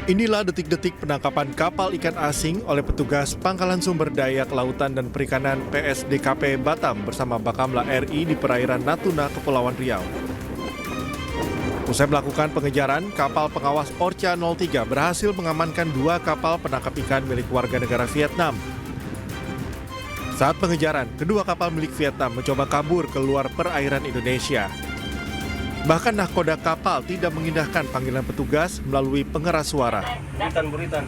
Inilah detik-detik penangkapan kapal ikan asing oleh petugas Pangkalan Sumber Daya Kelautan dan Perikanan PSDKP Batam bersama Bakamla RI di perairan Natuna, Kepulauan Riau. Usai melakukan pengejaran, kapal pengawas Orca 03 berhasil mengamankan 2 kapal penangkap ikan milik warga negara Vietnam. Saat pengejaran, kedua kapal milik Vietnam mencoba kabur keluar perairan Indonesia. Bahkan nahkoda kapal tidak mengindahkan panggilan petugas melalui pengeras suara. Buritan.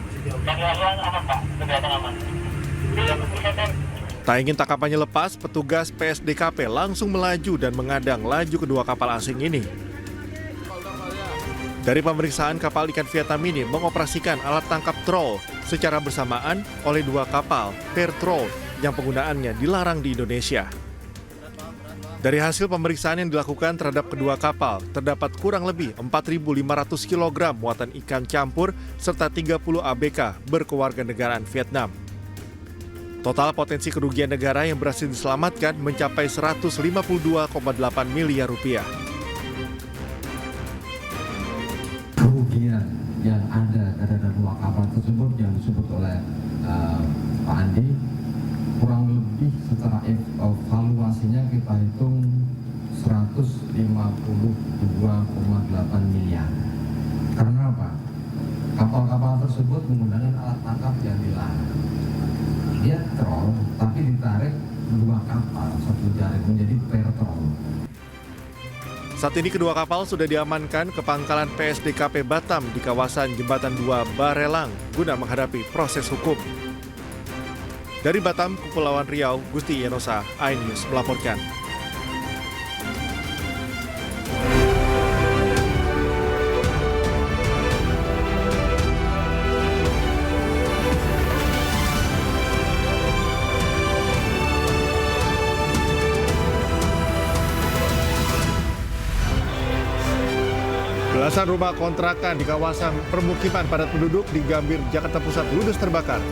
Tak ingin tangkapannya lepas, petugas PSDKP langsung melaju dan mengadang laju kedua kapal asing ini. Dari pemeriksaan, kapal ikan Vietnam ini mengoperasikan alat tangkap troll secara bersamaan oleh 2 kapal pair troll yang penggunaannya dilarang di Indonesia. Dari hasil pemeriksaan yang dilakukan terhadap kedua kapal, terdapat kurang lebih 4.500 kg muatan ikan campur serta 30 ABK berkewarganegaraan Vietnam. Total potensi kerugian negara yang berhasil diselamatkan mencapai 152,8 miliar rupiah. Kerugian yang ada pada 2 kapal tersebut yang disebut oleh Pak Andi kurang lebih secara evaluasinya kita hitung 152,8 miliar. Karena apa? Kapal-kapal tersebut menggunakan alat tangkap yang dilarang. Dia troll, tapi ditarik 2 kapal, 1 jaring menjadi pair troll. Saat ini kedua kapal sudah diamankan ke Pangkalan PSDKP Batam di kawasan Jembatan 2 Barelang guna menghadapi proses hukum. Dari Batam, Kepulauan Riau, Gusti Yenosa, iNews melaporkan. Belasan rumah kontrakan di kawasan permukiman padat penduduk di Gambir, Jakarta Pusat ludes terbakar.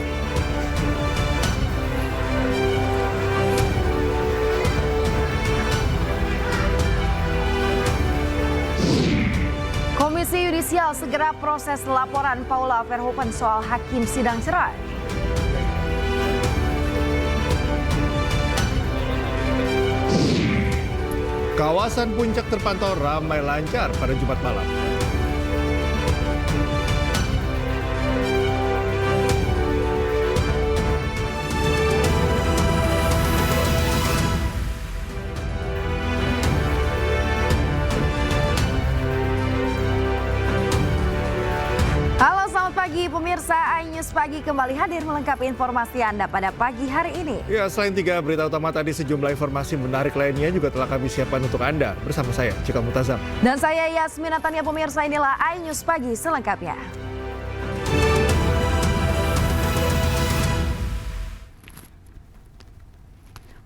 Komisi Yudisial segera proses laporan Paula Verhoeven soal hakim sidang cerai. Kawasan Puncak terpantau ramai lancar pada Jumat malam. Halo, selamat pagi pemirsa. iNews Pagi kembali hadir melengkapi informasi Anda pada pagi hari ini. Ya, selain 3 berita utama tadi, sejumlah informasi menarik lainnya juga telah kami siapkan untuk Anda. Bersama saya, Cika Mutazam. Dan saya Yasmin Natania. Pemirsa, inilah iNews Pagi selengkapnya.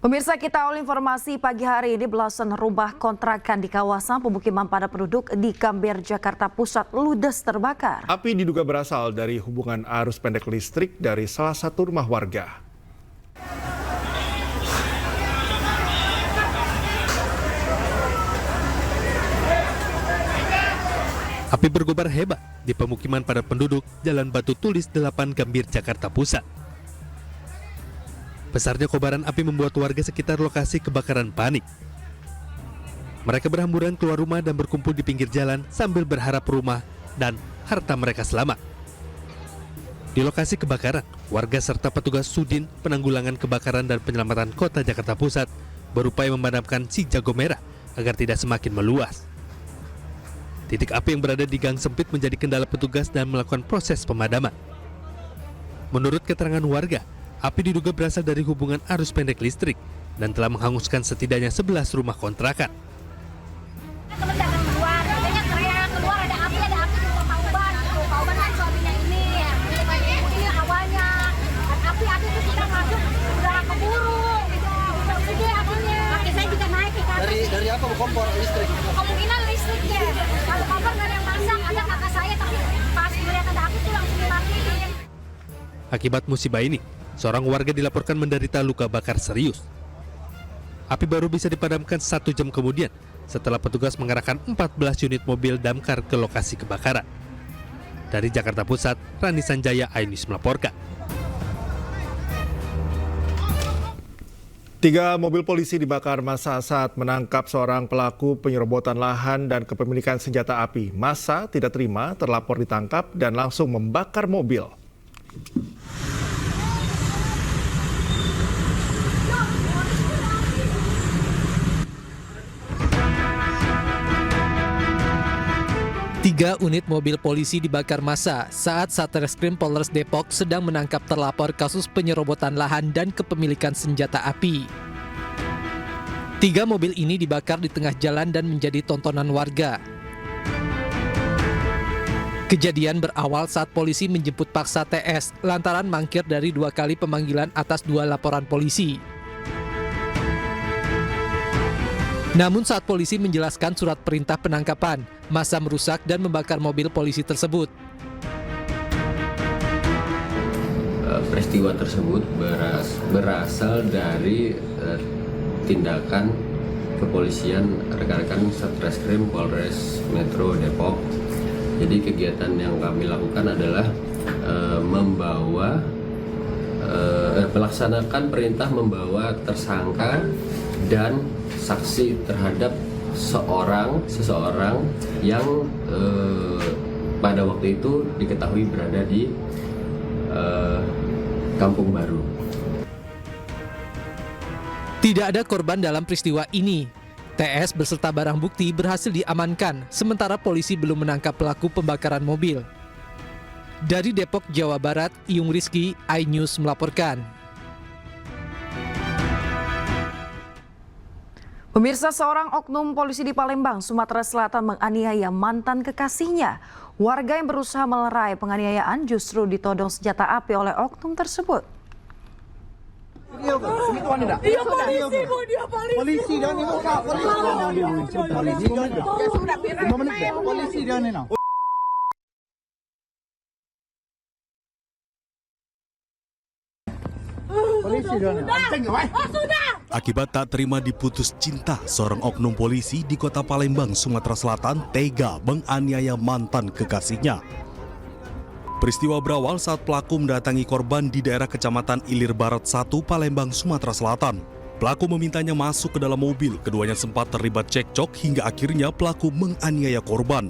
Pemirsa, kita awal informasi pagi hari ini, belasan rumah kontrakan di kawasan pemukiman padat penduduk di Gambir, Jakarta Pusat ludes terbakar. Api diduga berasal dari hubungan arus pendek listrik dari salah satu rumah warga. Api berkobar hebat di pemukiman padat penduduk Jalan Batu Tulis 8 Gambir, Jakarta Pusat. Besarnya kobaran api membuat warga sekitar lokasi kebakaran panik. Mereka berhamburan keluar rumah dan berkumpul di pinggir jalan sambil berharap rumah dan harta mereka selamat. Di lokasi kebakaran, warga serta petugas Sudin Penanggulangan Kebakaran dan Penyelamatan Kota Jakarta Pusat berupaya memadamkan si jago merah agar tidak semakin meluas. Titik api yang berada di gang sempit menjadi kendala petugas dan melakukan proses pemadaman. Menurut keterangan warga, api diduga berasal dari hubungan arus pendek listrik dan telah menghanguskan setidaknya 11 rumah kontrakan. Teman datang keluar, katanya teriak keluar ada api di rumah Pak Uban. Pak Uban kan suaminya ini, ini awalnya api itu kita masuk udah keburu, udah gede apinya. Kaki saya juga naik ke atas. Dari apa kompor listrik? Kemungkinan listrik ya. Kalau kompor nggak ada yang pasang, ada kakak saya tapi pas melihat ada api tuh langsung dimatiin. Akibat musibah ini, seorang warga dilaporkan menderita luka bakar serius. Api baru bisa dipadamkan 1 jam kemudian setelah petugas mengerahkan 14 unit mobil damkar ke lokasi kebakaran. Dari Jakarta Pusat, Rani Sanjaya, iNews melaporkan. 3 mobil polisi dibakar massa saat menangkap seorang pelaku penyerobotan lahan dan kepemilikan senjata api. Massa tidak terima, terlapor ditangkap dan langsung membakar mobil. Tiga unit mobil polisi dibakar massa saat Satreskrim Polres Depok sedang menangkap terlapor kasus penyerobotan lahan dan kepemilikan senjata api. 3 mobil ini dibakar di tengah jalan dan menjadi tontonan warga. Kejadian berawal saat polisi menjemput paksa TS lantaran mangkir dari 2 kali pemanggilan atas 2 laporan polisi. Namun saat polisi menjelaskan surat perintah penangkapan, massa merusak dan membakar mobil polisi tersebut. Peristiwa tersebut berasal dari tindakan kepolisian rekan-rekan Satreskrim Polres Metro Depok. Jadi kegiatan yang kami lakukan adalah melaksanakan perintah membawa tersangka dan saksi terhadap seseorang yang pada waktu itu diketahui berada di Kampung Baru. Tidak ada korban dalam peristiwa ini. TS beserta barang bukti berhasil diamankan, sementara polisi belum menangkap pelaku pembakaran mobil. Dari Depok, Jawa Barat, Iyung Rizky, iNews melaporkan. Pemirsa, seorang oknum polisi di Palembang, Sumatera Selatan menganiaya mantan kekasihnya. Warga yang berusaha melerai penganiayaan justru ditodong senjata api oleh oknum tersebut. Iya polisi, Bu, dia polisi. Polisi dan ini polisi dan ini. Akibat tak terima diputus cinta, seorang oknum polisi di Kota Palembang, Sumatera Selatan tega menganiaya mantan kekasihnya. Peristiwa berawal saat pelaku mendatangi korban di daerah Kecamatan Ilir Barat 1, Palembang, Sumatera Selatan. Pelaku memintanya masuk ke dalam mobil, keduanya sempat terlibat cekcok hingga akhirnya pelaku menganiaya korban.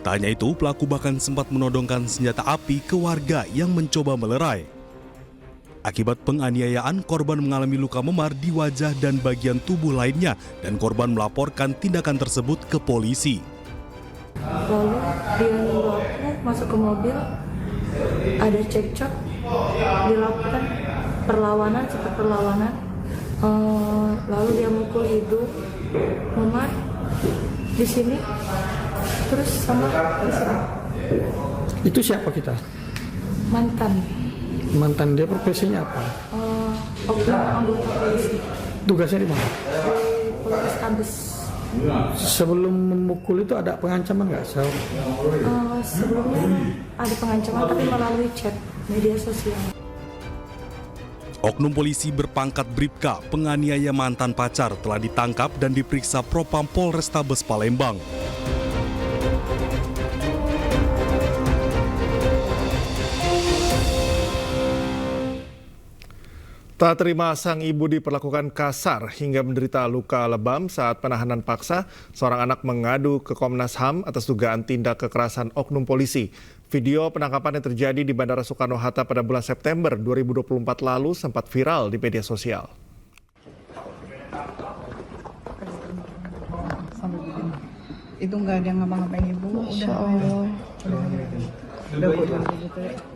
Tak hanya itu, pelaku bahkan sempat menodongkan senjata api ke warga yang mencoba melerai. Akibat penganiayaan, korban mengalami luka memar di wajah dan bagian tubuh lainnya dan korban melaporkan tindakan tersebut ke polisi. Lalu dia nyuruh aku masuk ke mobil, ada cekcok, dilakukan perlawanan, sempat perlawanan. Lalu dia mukul hidung, memar di sini, terus sama di sini. Itu siapa kita? Mantan Dia profesinya apa? oknum anggota polisi Tugasnya di mana? di Polrestabes. Sebelum memukul itu ada pengancaman nggak? Sebelumnya ada pengancaman tapi melalui chat media sosial. Oknum polisi berpangkat Bribka, penganiaya mantan pacar, telah ditangkap dan diperiksa Propam Polrestabes Palembang. Tak terima, sang ibu diperlakukan kasar hingga menderita luka lebam saat penahanan paksa. Seorang anak mengadu ke Komnas HAM atas dugaan tindak kekerasan oknum polisi. Video penangkapan yang terjadi di Bandara Soekarno-Hatta pada bulan September 2024 lalu sempat viral di media sosial. Itu nggak ada ngapa-ngapain ibu,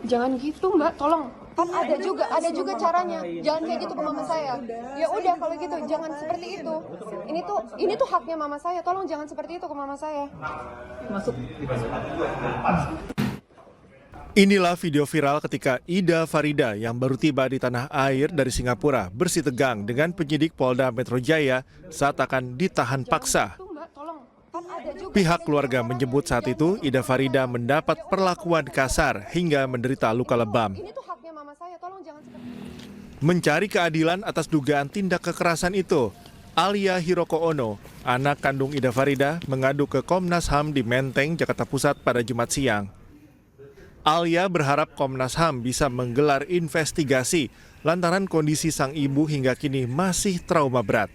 Jangan gitu Mbak, tolong. Kan ada juga caranya. Jangan kayak gitu ke mama saya. Ya udah kalau gitu jangan seperti itu. Ini tuh haknya mama saya. Tolong jangan seperti itu ke mama saya. masuk. Inilah video viral ketika Ida Farida yang baru tiba di tanah air dari Singapura bersih tegang dengan penyidik Polda Metro Jaya saat akan ditahan paksa. Pihak keluarga menyebut saat itu Ida Farida mendapat perlakuan kasar hingga menderita luka lebam. Mencari keadilan atas dugaan tindak kekerasan itu, Alia Hiroko Ono, anak kandung Ida Farida, mengadu ke Komnas HAM di Menteng, Jakarta Pusat pada Jumat siang. Alia berharap Komnas HAM bisa menggelar investigasi lantaran kondisi sang ibu hingga kini masih trauma berat.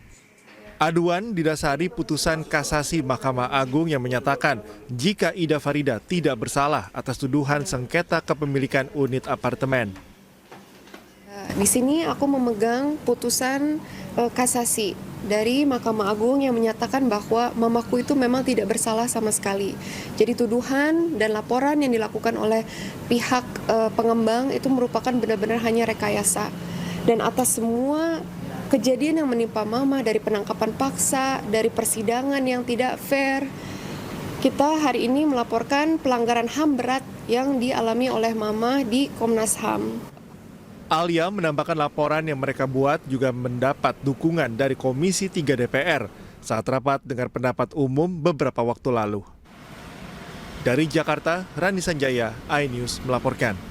Aduan didasari putusan kasasi Mahkamah Agung yang menyatakan jika Ida Farida tidak bersalah atas tuduhan sengketa kepemilikan unit apartemen. Di sini aku memegang putusan kasasi dari Mahkamah Agung yang menyatakan bahwa mamaku itu memang tidak bersalah sama sekali. Jadi tuduhan dan laporan yang dilakukan oleh pihak pengembang itu merupakan benar-benar hanya rekayasa. Dan atas semua kejadian yang menimpa mama dari penangkapan paksa, dari persidangan yang tidak fair, kita hari ini melaporkan pelanggaran HAM berat yang dialami oleh mama di Komnas HAM. Alia menambahkan laporan yang mereka buat juga mendapat dukungan dari Komisi 3 DPR saat rapat dengar pendapat umum beberapa waktu lalu. Dari Jakarta, Rani Sanjaya, iNews melaporkan.